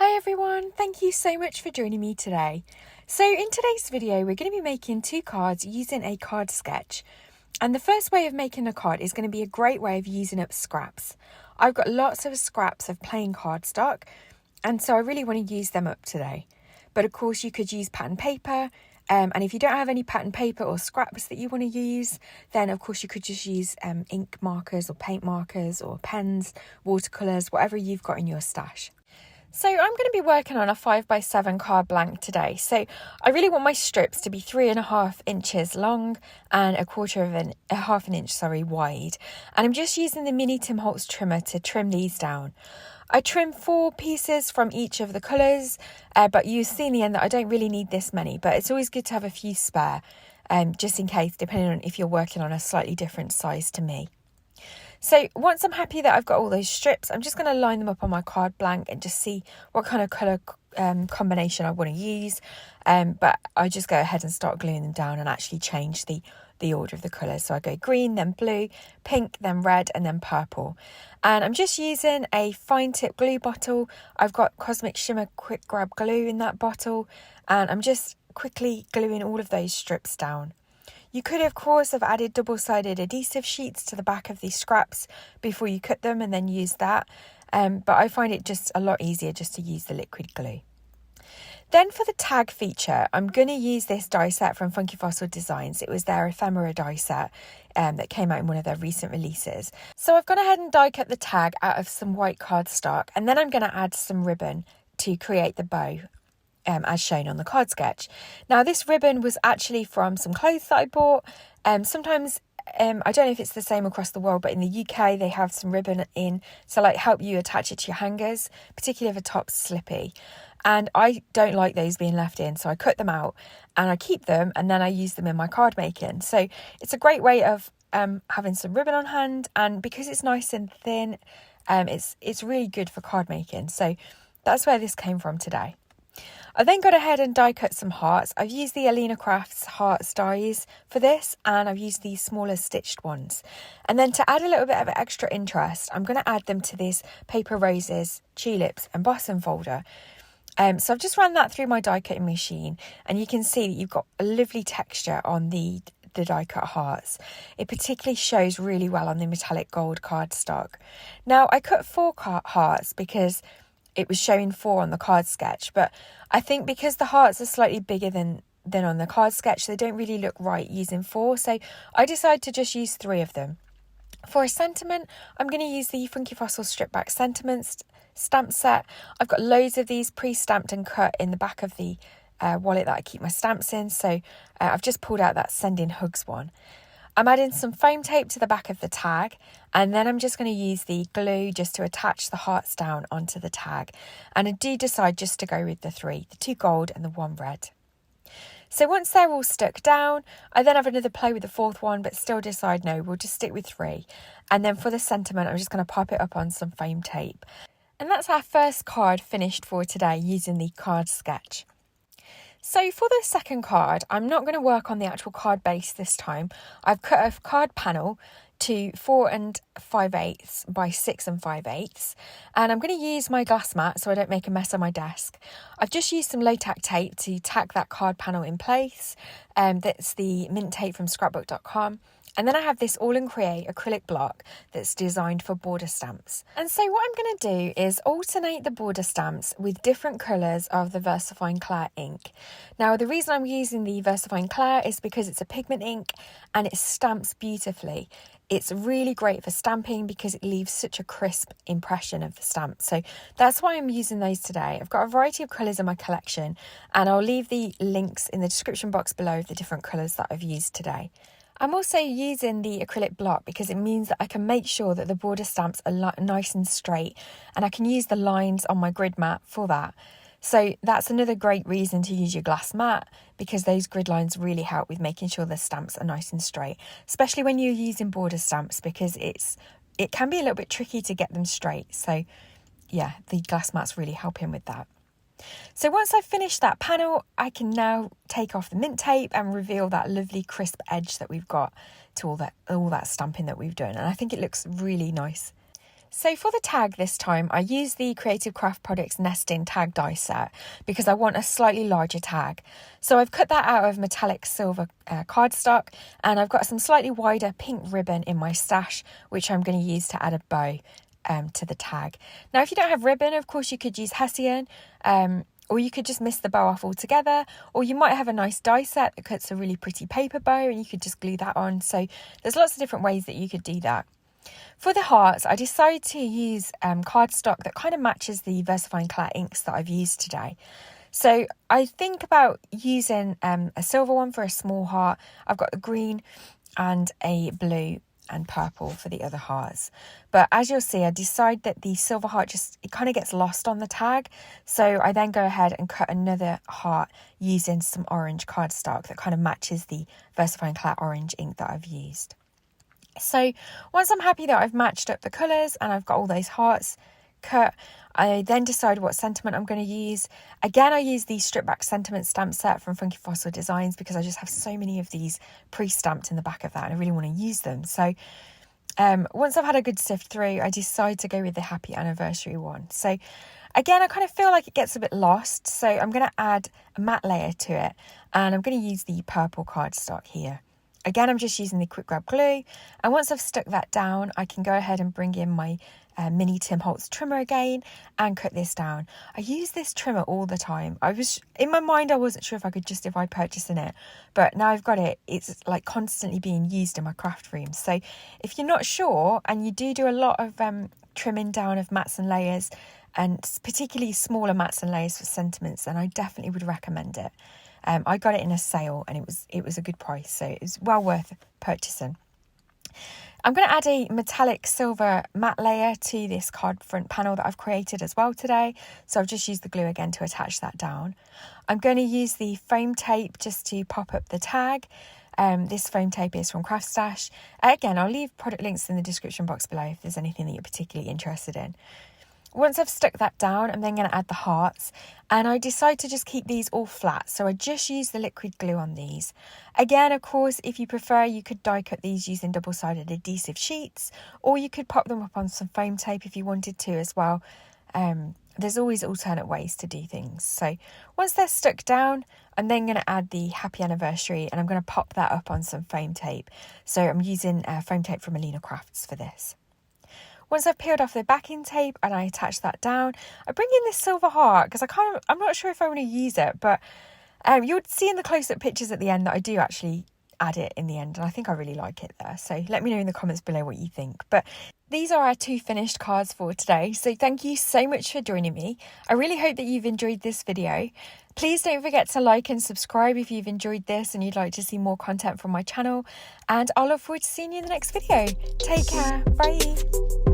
Hi everyone, thank you so much for joining me today. So in today's video we're going to be making 2 cards using a card sketch. And the first way of making a card is going to be a great way of using up scraps. I've got lots of scraps of plain cardstock and so I really want to use them up today. But of course you could use pattern paper, and if you don't have any pattern paper or scraps that you want to use, then of course you could just use ink markers or paint markers or pens, watercolours, whatever you've got in your stash. So I'm going to be working on a 5x7 card blank today. So I really want my strips to be 3.5 inches long and half an inch wide. And I'm just using the mini Holtz trimmer to trim these down. I trimmed 4 pieces from each of the colours, but you'll see in the end that I don't really need this many, but it's always good to have a few spare, just in case, depending on if you're working on a slightly different size to me. So once I'm happy that I've got all those strips, I'm just going to line them up on my card blank and just see what kind of colour combination I want to use. But I just go ahead and start gluing them down and actually change the order of the colours. So I go green, then blue, pink, then red, and then purple. And I'm just using a fine tip glue bottle. I've got Cosmic Shimmer Quick Grab glue in that bottle. And I'm just quickly gluing all of those strips down. You could, of course, have added double-sided adhesive sheets to the back of these scraps before you cut them and then use that. But I find it just a lot easier just to use the liquid glue. Then for the tag feature, I'm going to use this die set from Funky Fossil Designs. It was their Ephemera die set that came out in one of their recent releases. So I've gone ahead and die cut the tag out of some white cardstock, and then I'm going to add some ribbon to create the bow. As shown on the card sketch. Now this ribbon was actually from some clothes that I bought. Sometimes, I don't know if it's the same across the world, but in the UK they have some ribbon in to like help you attach it to your hangers, particularly if a top's slippy. And I don't like those being left in, so I cut them out and I keep them and then I use them in my card making. So it's a great way of having some ribbon on hand, and because it's nice and thin, it's really good for card making. So that's where this came from today. I then got ahead and die cut some hearts. I've used the Alina Crafts hearts dies for this, and I've used these smaller stitched ones. And then to add a little bit of extra interest, I'm going to add them to this Paper Roses Tulips Embossing folder. So I've just run that through my die cutting machine, and you can see that you've got a lovely texture on the die cut hearts. It particularly shows really well on the metallic gold cardstock. Now I cut 4 hearts because it was showing 4 on the card sketch, but I think because the hearts are slightly bigger than on the card sketch, they don't really look right using 4, so I decided to just use 3 of them. For a sentiment, I'm going to use the Funky Fossil Strip Back Sentiments stamp set. I've got loads of these pre-stamped and cut in the back of the wallet that I keep my stamps in, so I've just pulled out that Sending Hugs one. I'm adding some foam tape to the back of the tag, and then I'm just going to use the glue just to attach the hearts down onto the tag. And I do decide just to go with the 3, the 2 gold and the 1 red. So once they're all stuck down, I then have another play with the 4th one, but still decide no, we'll just stick with 3. And then for the sentiment, I'm just going to pop it up on some foam tape. And that's our first card finished for today using the card sketch. So for the second card, I'm not going to work on the actual card base this time. I've cut a card panel to 4 5/8 by 6 5/8, and I'm going to use my glass mat so I don't make a mess on my desk. I've just used some latex tape to tack that card panel in place. That's the mint tape from scrapbook.com. And then I have this All in Create acrylic block that's designed for border stamps. And so what I'm going to do is alternate the border stamps with different colours of the VersaFine Clair ink. Now the reason I'm using the VersaFine Clair is because it's a pigment ink and it stamps beautifully. It's really great for stamping because it leaves such a crisp impression of the stamp. So that's why I'm using those today. I've got a variety of colours in my collection, and I'll leave the links in the description box below of the different colours that I've used today. I'm also using the acrylic block because it means that I can make sure that the border stamps are nice and straight, and I can use the lines on my grid mat for that. So that's another great reason to use your glass mat, because those grid lines really help with making sure the stamps are nice and straight, especially when you're using border stamps, because it can be a little bit tricky to get them straight. So yeah, the glass mat's really helping with that. So once I've finished that panel, I can now take off the mint tape and reveal that lovely crisp edge that we've got to all that stamping that we've done. And I think it looks really nice. So for the tag this time, I used the Creative Craft Products Nesting Tag die set because I want a slightly larger tag. So I've cut that out of metallic silver cardstock, and I've got some slightly wider pink ribbon in my stash, which I'm going to use to add a bow to the tag. Now, if you don't have ribbon, of course you could use hessian, or you could just miss the bow off altogether, or you might have a nice die set that cuts a really pretty paper bow and you could just glue that on. So there's lots of different ways that you could do that. For the hearts, I decided to use cardstock that kind of matches the VersaFine Clat inks that I've used today. So I think about using a silver one for a small heart. I've got the green and a blue and purple for the other hearts. But as you'll see, I decide that the silver heart it kind of gets lost on the tag. So I then go ahead and cut another heart using some orange cardstock that kind of matches the VersaFine Clat orange ink that I've used. So once I'm happy that I've matched up the colours and I've got all those hearts cut, I then decide what sentiment I'm going to use. Again, I use the strip back sentiment stamp set from Funky Fossil Designs because I just have so many of these pre-stamped in the back of that and I really want to use them. So once I've had a good sift through, I decide to go with the Happy Anniversary one. So again, I kind of feel like it gets a bit lost, so I'm going to add a matte layer to it, and I'm going to use the purple cardstock here. Again, I'm just using the quick grab glue, and once I've stuck that down, I can go ahead and bring in my mini Tim Holtz trimmer again and cut this down. I use this trimmer all the time. In my mind, I wasn't sure if I could justify purchasing it, but now I've got it, it's like constantly being used in my craft room. So if you're not sure and you do a lot of trimming down of mats and layers, and particularly smaller mats and layers for sentiments, then I definitely would recommend it. I got it in a sale and it was a good price, so it was well worth purchasing. I'm going to add a metallic silver matte layer to this card front panel that I've created as well today. So I've just used the glue again to attach that down. I'm going to use the foam tape just to pop up the tag. This foam tape is from Craft Stash. Again, I'll leave product links in the description box below if there's anything that you're particularly interested in. Once I've stuck that down, I'm then going to add the hearts, and I decide to just keep these all flat, so I just use the liquid glue on these. Again, of course, if you prefer, you could die cut these using double-sided adhesive sheets, or you could pop them up on some foam tape if you wanted to as well. There's always alternate ways to do things. So once they're stuck down, I'm then going to add the Happy Anniversary, and I'm going to pop that up on some foam tape. So I'm using foam tape from Alina Crafts for this. Once I've peeled off the backing tape and I attach that down, I bring in this silver heart because I'm not sure if I want to use it, but you'll see in the close-up pictures at the end that I do actually add it in the end, and I think I really like it there. So let me know in the comments below what you think. But these are our 2 finished cards for today. So thank you so much for joining me. I really hope that you've enjoyed this video. Please don't forget to like and subscribe if you've enjoyed this and you'd like to see more content from my channel. And I'll look forward to seeing you in the next video. Take care. Bye.